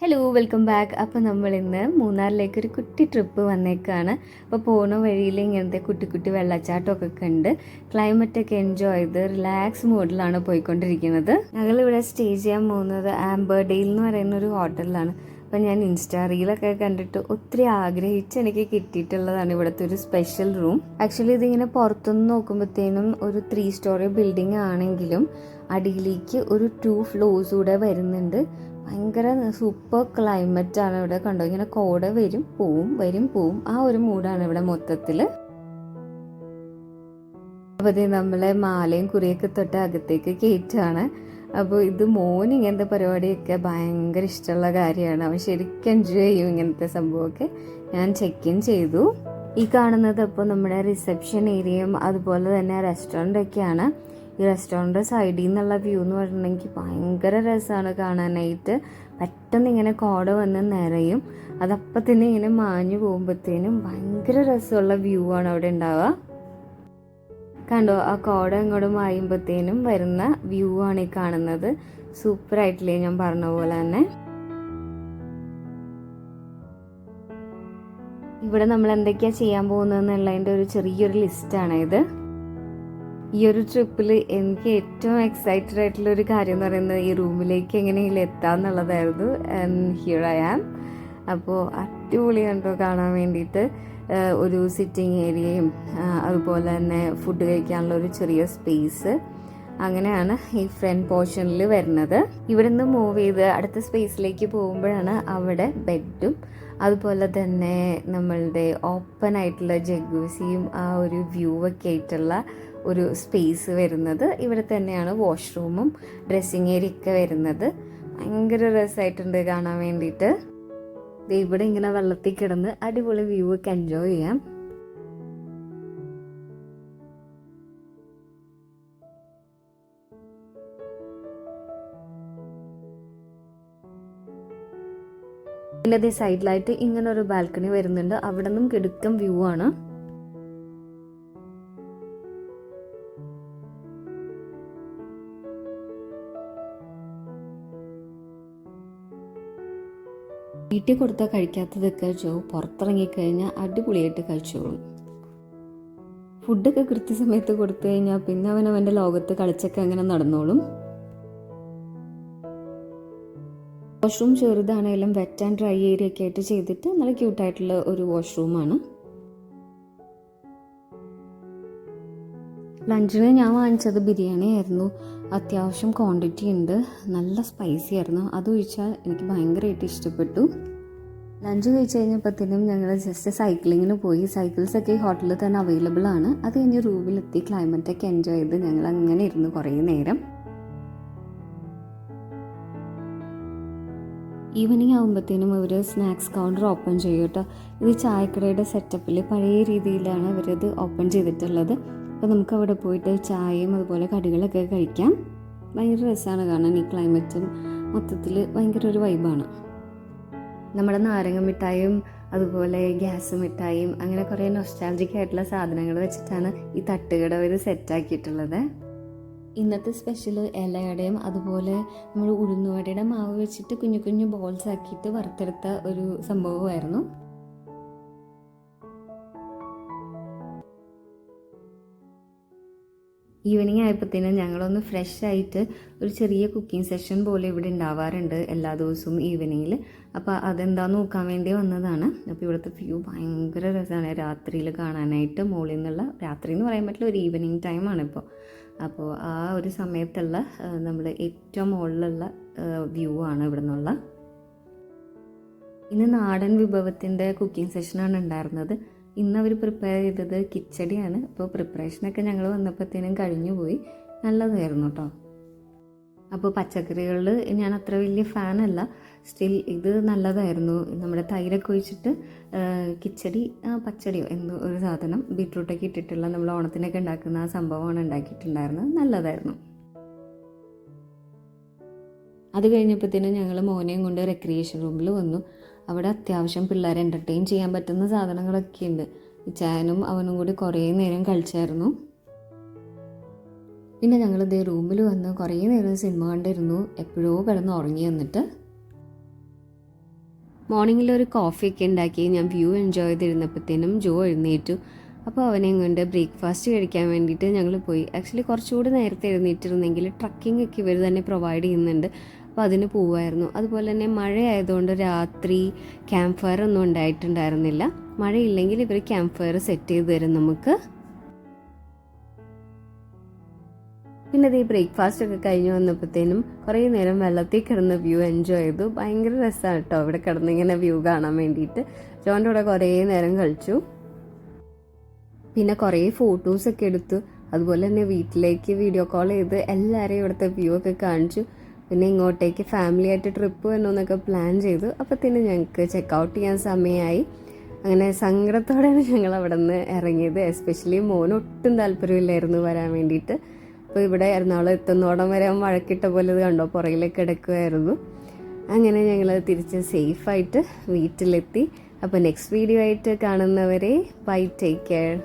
Hello welcome back. അപ്പോൾ നമ്മൾ ഇന്ന് മൂന്നാറിലേക്ക് ഒരു കുട്ടി ട്രിപ്പ് വന്നേക്കാണ്. അപ്പോൾ പോകുന്ന വഴിയിൽ ഇങ്ങനത്തെ കുട്ടി കുട്ടി വെള്ളച്ചാട്ടമൊക്കെ കണ്ട് ക്ലൈമറ്റൊക്കെ എൻജോയ് ചെയ്ത് റിലാക്സ് മൂഡിലാണ് പോയിക്കൊണ്ടിരിക്കുന്നത്. ഞങ്ങളിവിടെ സ്റ്റേ ചെയ്യാൻ പോകുന്നത് ആംബർഡെയിൽ എന്ന് പറയുന്ന ഒരു ഹോട്ടലിലാണ്. അപ്പോൾ ഞാൻ ഇൻസ്റ്റാ റീലൊക്കെ കണ്ടിട്ട് ഒത്തിരി ആഗ്രഹിച്ച് എനിക്ക് കിട്ടിയിട്ടുള്ളതാണ് ഇവിടുത്തെ ഒരു സ്പെഷ്യൽ റൂം. ആക്ച്വലി ഇതിങ്ങനെ പുറത്തുനിന്ന് നോക്കുമ്പോഴത്തേനും ഒരു 3 സ്റ്റോറി ബിൽഡിംഗ് ആണെങ്കിലും അടിയിലേക്ക് ഒരു 2 ഫ്ലോർസ് കൂടെ വരുന്നുണ്ട്. ഭയങ്കര സൂപ്പർ ക്ലൈമറ്റ് ആണ് ഇവിടെ. കണ്ടോ, ഇങ്ങനെ കോട വരും പോവും ആ ഒരു മൂഡാണ് ഇവിടെ മൊത്തത്തിൽ. അപ്പോൾ ഇത് നമ്മളെ മാലയും കുറിയൊക്കെ തൊട്ട് അകത്തേക്ക് കയറ്റാണ്. അപ്പോൾ ഇത് മോന് ഇങ്ങനത്തെ പരിപാടിയൊക്കെ ഭയങ്കര ഇഷ്ടമുള്ള കാര്യമാണ്. അവൻ ശരിക്കും എൻജോയ് ചെയ്യും ഇങ്ങനത്തെ സംഭവമൊക്കെ. ഞാൻ ചെക്ക് ഇൻ ചെയ്തു. ഈ കാണുന്നത് അപ്പോൾ നമ്മുടെ റിസപ്ഷൻ ഏരിയയും അതുപോലെ തന്നെ റെസ്റ്റോറൻ്റൊക്കെയാണ്. ഈ റെസ്റ്റോറൻറ്റ് സൈഡിൽ നിന്നുള്ള വ്യൂ എന്ന് പറഞ്ഞിട്ടുണ്ടെങ്കിൽ ഭയങ്കര രസമാണ് കാണാനായിട്ട്. പെട്ടെന്ന് ഇങ്ങനെ കോട വന്ന് നിറയും, അതപ്പം തന്നെ ഇങ്ങനെ മാഞ്ഞു പോകുമ്പോഴത്തേനും ഭയങ്കര രസമുള്ള വ്യൂ ആണ് അവിടെ ഉണ്ടാവുക. കണ്ടോ, ആ കോട ഇങ്ങോട്ട് മായുമ്പോഴത്തേനും വരുന്ന വ്യൂ ആണ് ഈ കാണുന്നത്. സൂപ്പറായിട്ടില്ലേ ഞാൻ പറഞ്ഞ പോലെ തന്നെ. ഇവിടെ നമ്മൾ എന്തൊക്കെയാണ് ചെയ്യാൻ പോകുന്നതെന്നുള്ളതിൻ്റെ ഒരു ചെറിയൊരു ലിസ്റ്റാണ് ഇത്. ഈ ഒരു ട്രിപ്പിൽ എനിക്ക് ഏറ്റവും എക്സൈറ്റഡ് ആയിട്ടുള്ള ഒരു കാര്യം എന്ന് പറയുന്നത് ഈ റൂമിലേക്ക് എങ്ങനെയെങ്കിലും എത്താമെന്നുള്ളതായിരുന്നു. Here I am. അപ്പോൾ അടിപൊളി കണ്ടോ കാണാൻ വേണ്ടിയിട്ട്. ഒരു സിറ്റിംഗ് ഏരിയയും അതുപോലെ തന്നെ ഫുഡ് കഴിക്കാനുള്ള ഒരു ചെറിയ സ്പേസ്, അങ്ങനെയാണ് ഈ ഫ്രണ്ട് പോർഷനിൽ വരുന്നത്. ഇവിടെ നിന്ന് മൂവ് ചെയ്ത് അടുത്ത സ്പേസിലേക്ക് പോകുമ്പോഴാണ് അവിടെ ബെഡും അതുപോലെ തന്നെ നമ്മളുടെ ഓപ്പൺ ആയിട്ടുള്ള ജഗ്ഗൂസിയും ആ ഒരു വ്യൂ ഒക്കെ ആയിട്ടുള്ള ഒരു സ്പേസ് വരുന്നത്. ഇവിടെ തന്നെയാണ് വാഷ്റൂമും ഡ്രസ്സിങ് ഏരിയ ഒക്കെ വരുന്നത്. ഭയങ്കര രസമായിട്ടുണ്ട് കാണാൻ വേണ്ടിയിട്ട്. ഇവിടെ ഇങ്ങനെ വെള്ളത്തിൽ കിടന്ന് അടിപൊളി വ്യൂ ഒക്കെ എൻജോയ് ചെയ്യാം. പിന്നെ സൈഡിലായിട്ട് ഇങ്ങനെ ഒരു ബാൽക്കണി വരുന്നുണ്ട്. അവിടെ നിന്നും കിടുക്കം വ്യൂ ആണ്. വീട്ടിൽ കൊടുത്താൽ കഴിക്കാത്തതൊക്കെ ജോ പുറത്തിറങ്ങിക്കഴിഞ്ഞാൽ അടിപൊളിയായിട്ട് കഴിച്ചോളും. ഫുഡൊക്കെ കൃത്യസമയത്ത് കൊടുത്തു കഴിഞ്ഞാൽ പിന്നെ അവൻ്റെ ലോകത്ത് കളിച്ചൊക്കെ അങ്ങനെ നടന്നോളും. വാഷ്റൂം ചെറുതാണെങ്കിലും വെറ്റ് ആൻഡ് ഡ്രൈ ഏരിയ ഒക്കെ ആയിട്ട് ചെയ്തിട്ട് നല്ല ക്യൂട്ടായിട്ടുള്ള ഒരു വാഷ്റൂമാണ്. ലഞ്ചിന് ഞാൻ വാങ്ങിച്ചത് ബിരിയാണി ആയിരുന്നു. അത്യാവശ്യം ക്വാണ്ടിറ്റി ഉണ്ട്, നല്ല സ്പൈസി ആയിരുന്നു. അതൊഴിച്ചാൽ എനിക്ക് ഭയങ്കരമായിട്ട് ഇഷ്ടപ്പെട്ടു. ലഞ്ച് കഴിച്ച് കഴിഞ്ഞപ്പോഴത്തേനും ഞങ്ങൾ ജസ്റ്റ് സൈക്ലിങ്ങിന് പോയി. സൈക്കിൾസൊക്കെ ഈ ഹോട്ടലിൽ തന്നെ അവൈലബിൾ ആണ്. അത് കഴിഞ്ഞ് റൂമിലെത്തി ക്ലൈമറ്റൊക്കെ എൻജോയ് ചെയ്ത് ഞങ്ങൾ അങ്ങനെ ഇരുന്ന് കുറേ നേരം. ഈവനിങ് ആകുമ്പോഴത്തേനും ഇവർ സ്നാക്സ് കൗണ്ടർ ഓപ്പൺ ചെയ്യും കേട്ടോ. ഇത് ചായക്കടയുടെ സെറ്റപ്പിൽ പഴയ രീതിയിലാണ് ഇവരത് ഓപ്പൺ ചെയ്തിട്ടുള്ളത്. അപ്പോൾ നമുക്ക് അവിടെ പോയിട്ട് ചായയും അതുപോലെ കടികളൊക്കെ കഴിക്കാം. ഭയങ്കര രസമാണ് കാണാൻ. ഈ ക്ലൈമറ്റും മൊത്തത്തിൽ ഭയങ്കര ഒരു വൈബാണ്. നമ്മുടെ നാരങ്ങ മിഠായും അതുപോലെ ഗ്യാസ് മിഠായും അങ്ങനെ കുറേ നൊസ്റ്റാൾജിക് ആയിട്ടുള്ള സാധനങ്ങൾ വെച്ചിട്ടാണ് ഈ തട്ടുകട അവർ സെറ്റാക്കിയിട്ടുള്ളത്. ഇന്നത്തെ സ്പെഷ്യൽ ഇലയുടെയും അതുപോലെ നമ്മൾ ഉഴുന്നുവടയുടെ മാവ് വെച്ചിട്ട് കുഞ്ഞു കുഞ്ഞു ബോൾസ് ആക്കിയിട്ട് വറുത്തെടുത്ത ഒരു സംഭവമായിരുന്നു. ഈവനിങ് ആയപ്പോഴത്തേനും ഞങ്ങളൊന്ന് ഫ്രഷ് ആയിട്ട് ഒരു ചെറിയ കുക്കിംഗ് സെഷൻ പോലെ ഇവിടെ ഉണ്ടാവാറുണ്ട് എല്ലാ ദിവസവും ഈവനിങ്ങിൽ. അപ്പോൾ അതെന്താന്ന് നോക്കാൻ വേണ്ടി വന്നതാണ്. അപ്പോൾ ഇവിടുത്തെ വ്യൂ ഭയങ്കര രസമാണ് രാത്രിയിൽ കാണാനായിട്ട്. മുകളിൽ നിന്നുള്ള, രാത്രി എന്ന് പറയാൻ പറ്റില്ല, ഒരു ഈവനിങ് ടൈമാണ് ഇപ്പോൾ. അപ്പോൾ ആ ഒരു സമയത്തുള്ള നമ്മൾ ഏറ്റവും മുകളിലുള്ള വ്യൂ ആണ് ഇവിടെ നിന്നുള്ള. ഇന്ന് നാടൻ വിഭവത്തിൻ്റെ കുക്കിംഗ് സെഷനാണ് ഉണ്ടായിരുന്നത്. ഇന്ന് അവർ പ്രിപ്പയർ ചെയ്തത് കിച്ചടിയാണ്. അപ്പോൾ പ്രിപ്പറേഷനൊക്കെ ഞങ്ങൾ വന്നപ്പോഴത്തേനും കഴിഞ്ഞു പോയി. നല്ലതായിരുന്നു കേട്ടോ. അപ്പോൾ പച്ചക്കറികളിൽ ഞാൻ അത്ര വലിയ ഫാനല്ല, സ്റ്റിൽ ഇത് നല്ലതായിരുന്നു. നമ്മുടെ തൈരൊക്കെ ഒഴിച്ചിട്ട് കിച്ചടി, പച്ചടിയോ എന്തോ ഒരു സാധനം ബീട്രൂട്ടൊക്കെ ഇട്ടിട്ടുള്ള നമ്മൾ ഓണത്തിനൊക്കെ ഉണ്ടാക്കുന്ന ആ സംഭവമാണ് ഉണ്ടാക്കിയിട്ടുണ്ടായിരുന്നത്. നല്ലതായിരുന്നു. അത് കഴിഞ്ഞപ്പോഴത്തേനും ഞങ്ങൾ മോനെയും കൊണ്ട് റെക്രിയേഷൻ റൂമിൽ വന്നു. അവിടെ അത്യാവശ്യം പിള്ളേരെ എൻ്റർടൈൻ ചെയ്യാൻ പറ്റുന്ന സാധനങ്ങളൊക്കെ ഉണ്ട്. ചായനും അവനും കൂടി കുറേ നേരം കളിച്ചായിരുന്നു. പിന്നെ ഞങ്ങൾ ഇതേ റൂമിൽ വന്ന് കുറേ നേരം സിനിമ കണ്ടിരുന്നു. എപ്പോഴോ കിടന്ന് ഉറങ്ങി വന്നിട്ട് മോർണിംഗിൽ ഒരു കോഫിയൊക്കെ ഉണ്ടാക്കി ഞാൻ വ്യൂ എൻജോയ് ചെയ്തിരുന്നപ്പോഴത്തേനും ജോ എഴുന്നേറ്റു. അപ്പോൾ അവനെയും കൊണ്ട് ബ്രേക്ക്ഫാസ്റ്റ് കഴിക്കാൻ വേണ്ടിയിട്ട് ഞങ്ങൾ പോയി. ആക്ച്വലി കുറച്ചുകൂടി നേരത്തെ എഴുന്നേറ്റിരുന്നെങ്കിൽ ട്രക്കിംഗ് ഒക്കെ ഇവർ തന്നെ പ്രൊവൈഡ് ചെയ്യുന്നുണ്ട്, അപ്പോൾ അതിന് പോവായിരുന്നു. അതുപോലെ തന്നെ മഴ ആയതുകൊണ്ട് രാത്രി ക്യാമ്പ് ഫയർ ഒന്നും ഉണ്ടായിട്ടുണ്ടായിരുന്നില്ല. മഴയില്ലെങ്കിൽ ഇവർ ക്യാമ്പ് ഫയർ സെറ്റ് ചെയ്ത് തരും നമുക്ക്. പിന്നെ ഈ ബ്രേക്ക്ഫാസ്റ്റ് ഒക്കെ കഴിഞ്ഞ് വന്നപ്പോഴത്തേനും കുറേ നേരം വെള്ളത്തിൽ കിടന്ന് വ്യൂ എൻജോയ് ചെയ്തു. ഭയങ്കര രസമാണ് കേട്ടോ ഇവിടെ കിടന്നിങ്ങനെ വ്യൂ കാണാൻ വേണ്ടിയിട്ട്. ജോൻ്റെ കൂടെ കുറേ നേരം കളിച്ചു. പിന്നെ കുറേ ഫോട്ടോസൊക്കെ എടുത്തു. അതുപോലെ തന്നെ വീട്ടിലേക്ക് വീഡിയോ കോൾ ചെയ്ത് എല്ലാവരെയും ഇവിടുത്തെ വ്യൂ ഒക്കെ കാണിച്ചു. പിന്നെ ഇങ്ങോട്ടേക്ക് ഫാമിലി ആയിട്ട് ട്രിപ്പ് വരണമെന്നൊക്കെ പ്ലാൻ ചെയ്തു. അപ്പോഴത്തേനും ഞങ്ങൾക്ക് ചെക്കൗട്ട് ചെയ്യാൻ സമയമായി. അങ്ങനെ സങ്കടത്തോടെയാണ് ഞങ്ങൾ അവിടെ നിന്ന് ഇറങ്ങിയത്. എസ്പെഷ്യലി മോന് ഒട്ടും താല്പര്യമില്ലായിരുന്നു വരാൻ വേണ്ടിയിട്ട്. അപ്പോൾ ഇവിടെ എറണാകുളം എത്തുന്നോടം വരെ വഴക്കിട്ട പോലെ ഇത് കണ്ടോ പുറകിലേക്ക് കിടക്കുമായിരുന്നു. അങ്ങനെ ഞങ്ങൾ തിരിച്ച് സേഫായിട്ട് വീട്ടിലെത്തി. അപ്പോൾ നെക്സ്റ്റ് വീഡിയോ ആയിട്ട് കാണുന്നവരെ ബൈ, ടേക്ക് കെയർ.